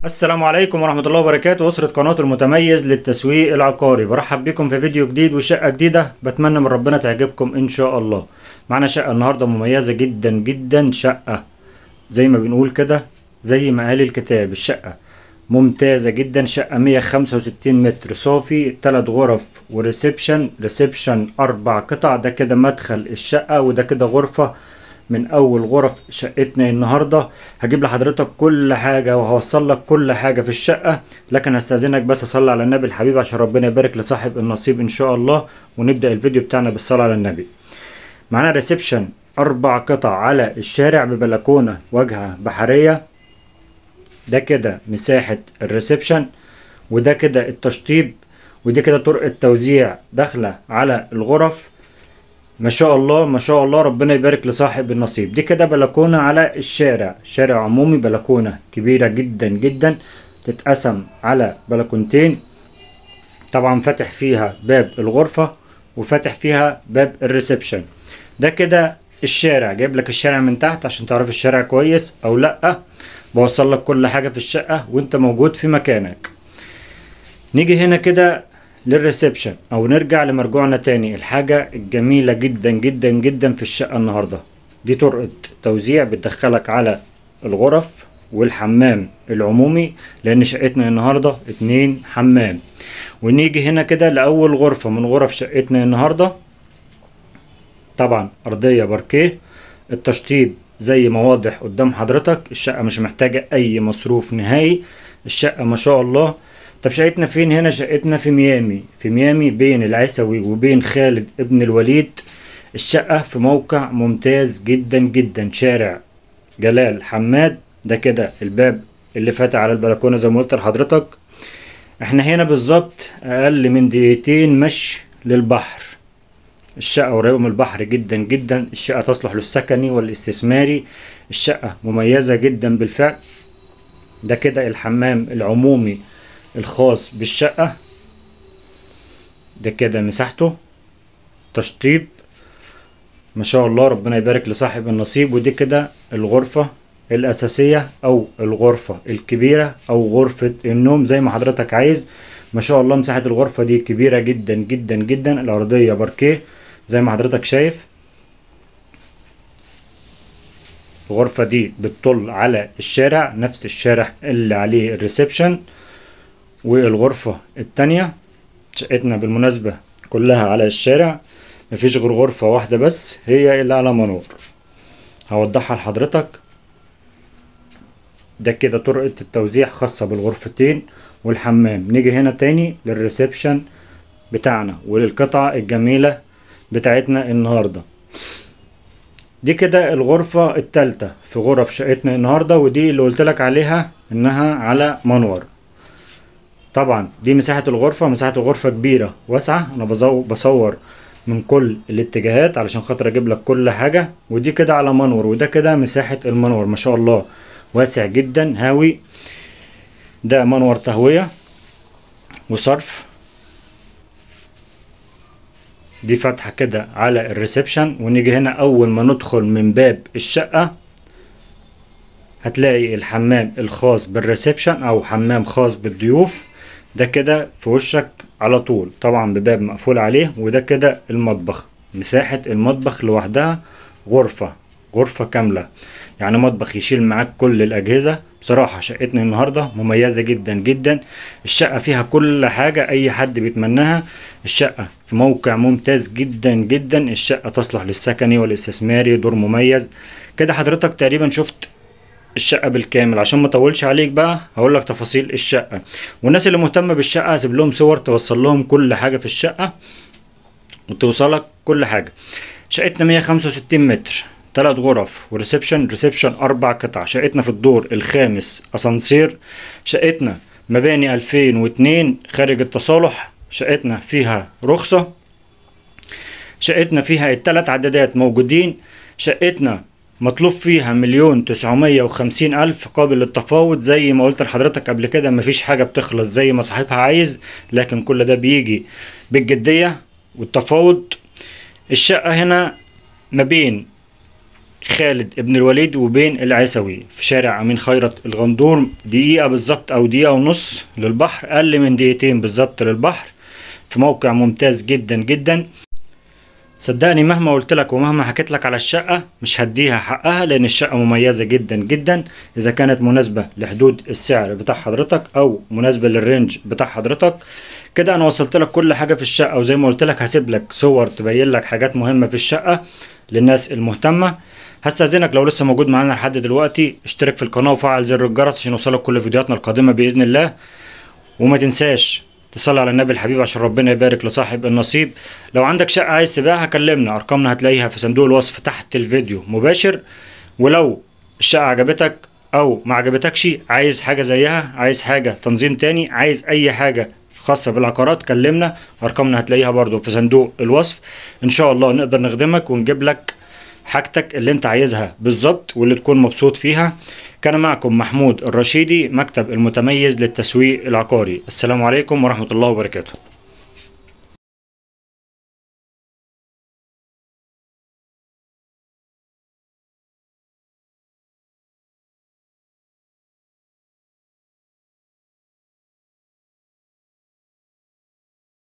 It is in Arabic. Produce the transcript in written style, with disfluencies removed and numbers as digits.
السلام عليكم ورحمة الله وبركاته. أسرة قناة المتميز للتسويق العقاري، برحب بكم في فيديو جديد وشقة جديدة بتمنى من ربنا تعجبكم إن شاء الله. معنا شقة النهاردة مميزة جدا جدا، شقة زي ما بنقول كده زي ما قال الكتاب، الشقة ممتازة جدا. شقة 165 متر صافي، 3 غرف وريسبشن 4 قطع. ده كده مدخل الشقة، وده كده غرفة من اول غرف شقتنا النهارده. هجيب لحضرتك كل حاجه وهوصل لك كل حاجه في الشقه، لكن هستاذنك بس اصلي على النبي الحبيب عشان ربنا يبارك لصاحب النصيب ان شاء الله، ونبدا الفيديو بتاعنا بالصلاه على النبي. معانا ريسبشن 4 قطع على الشارع ببلكونه واجهه بحريه. ده كده مساحه الريسبشن، وده كده التشطيب، ودي كده طرق التوزيع داخله على الغرف. ما شاء الله ما شاء الله، ربنا يبارك لصاحب النصيب. دي كده بلكونة على الشارع، شارع عمومي، بلكونة كبيرة جدا جدا تتقسم على بلكونتين. طبعا فاتح فيها باب الغرفة وفاتح فيها باب الريسبشن. ده كده الشارع، جايب لك الشارع من تحت عشان تعرف الشارع كويس او لا. بوصل لك كل حاجة في الشقة وانت موجود في مكانك. نيجي هنا كده للريسبشن او نرجع لمرجوعنا تاني. الحاجة الجميلة جدا جدا جدا في الشقة النهاردة، دي طرقة توزيع بتدخلك على الغرف والحمام العمومي، لان شقتنا النهاردة 2 حمام. ونيجي هنا كده لأول غرفة من غرف شقتنا النهاردة. طبعا أرضية باركيه، التشطيب زي ما واضح قدام حضرتك. الشقة مش محتاجة أي مصروف نهائي، الشقة ما شاء الله. طب شقتنا فين هنا؟ شقتنا في ميامي بين العسوي وبين خالد ابن الوليد. الشقة في موقع ممتاز جدا جدا، شارع جلال حماد. ده كده الباب اللي فاتح على البلكونة زي ما قلت لحضرتك. احنا هنا بالظبط اقل من دقيقتين مشي للبحر. الشقة قريبة من البحر جدا جدا. الشقة تصلح للسكني والاستثماري. الشقة مميزة جدا بالفعل. ده كده الحمام العمومي الخاص بالشقة. ده كده مساحته، تشطيب ما شاء الله، ربنا يبارك لصاحب النصيب. ودي كده الغرفة الأساسية أو الغرفة الكبيرة أو غرفة النوم زي ما حضرتك عايز. ما شاء الله مساحة الغرفة دي كبيرة جدا جدا جدا. الأرضية باركيه زي ما حضرتك شايف. الغرفة دي بتطل على الشارع، نفس الشارع اللي عليه الريسبشن. والغرفة التانية شقتنا بالمناسبة كلها على الشارع، مفيش غير غرفة واحدة بس هي اللي على منور، هوضحها لحضرتك. ده كده طرقة التوزيع خاصة بالغرفتين والحمام. نيجي هنا تاني للريسبشن بتاعنا وللقطعة الجميلة بتاعتنا النهاردة. دي كده الغرفة التالتة في غرف شقتنا النهاردة، ودي اللي قلتلك عليها انها على منور. طبعا دي مساحة الغرفة، مساحة الغرفة كبيرة واسعة. انا بصور من كل الاتجاهات علشان خاطر اجيب لك كل حاجة. ودي كده على منور، وده كده مساحة المنور ما شاء الله واسع جدا هاوي. ده منور تهوية وصرف. دي فتحة كده على الريسبشن. ونيجي هنا اول ما ندخل من باب الشقة هتلاقي الحمام الخاص بالريسبشن او حمام خاص بالضيوف. ده كده في وشك على طول، طبعا بباب مقفول عليه. وده كده المطبخ، مساحة المطبخ لوحدها غرفة كاملة، يعني مطبخ يشيل معاك كل الأجهزة. بصراحة شقتنا النهاردة مميزة جدا جدا. الشقة فيها كل حاجة أي حد بيتمناها. الشقة في موقع ممتاز جدا جدا. الشقة تصلح للسكني والاستثماري، دور مميز كده. حضرتك تقريبا شفت الشقة بالكامل. عشان ما اطولش عليك بقى هقول لك تفاصيل الشقة، والناس اللي مهتمة بالشقة هسيب لهم صور توصل لهم كل حاجة في الشقة وتوصلك كل حاجة. شقتنا 165 متر، 3 غرف وريسبشن 4 قطع. شقتنا في الدور الخامس اسانسير. شقتنا مباني 2002 خارج التصالح. شقتنا فيها رخصة. شقتنا فيها ال3 عدادات موجودين. شقتنا مطلوب فيها 1,950,000 قابل للتفاوض. زي ما قلت لحضرتك قبل كده مفيش حاجة بتخلص زي ما صاحبها عايز، لكن كل ده بيجي بالجدية والتفاوض. الشقة هنا ما بين خالد ابن الوليد وبين العيسوي في شارع امين خيرت الغندور. دقيقة بالظبط او دقيقة ونص للبحر، اقل من دقيقتين بالظبط للبحر، في موقع ممتاز جدا جدا. صدقني مهما قلت لك ومهما حكيت لك على الشقة مش هديها حقها، لان الشقة مميزة جدا جدا. اذا كانت مناسبة لحدود السعر بتاع حضرتك او مناسبة للرينج بتاع حضرتك. كده انا وصلت لك كل حاجة في الشقة، وزي ما قلت لك هسيب لك صور تبين لك حاجات مهمة في الشقة للناس المهتمة. هستأذنك لو لسه موجود معانا لحد دلوقتي اشترك في القناة وفعل زر الجرس عشان يوصلك كل فيديوهاتنا القادمة بإذن الله. وما تنساش تصلي على النبي الحبيب عشان ربنا يبارك لصاحب النصيب. لو عندك شقة عايز تبيعها كلمنا، ارقامنا هتلاقيها في صندوق الوصف تحت الفيديو مباشر. ولو الشقة عجبتك او ما عجبتكش، عايز حاجة زيها، عايز حاجة تنظيم تاني، عايز اي حاجة خاصة بالعقارات، كلمنا، ارقامنا هتلاقيها برضو في صندوق الوصف. ان شاء الله نقدر نخدمك ونجيب لك حاجتك اللي انت عايزها بالظبط واللي تكون مبسوط فيها. كان معكم محمود الرشيدي، مكتب المتميز للتسويق العقاري. السلام عليكم ورحمة الله وبركاته.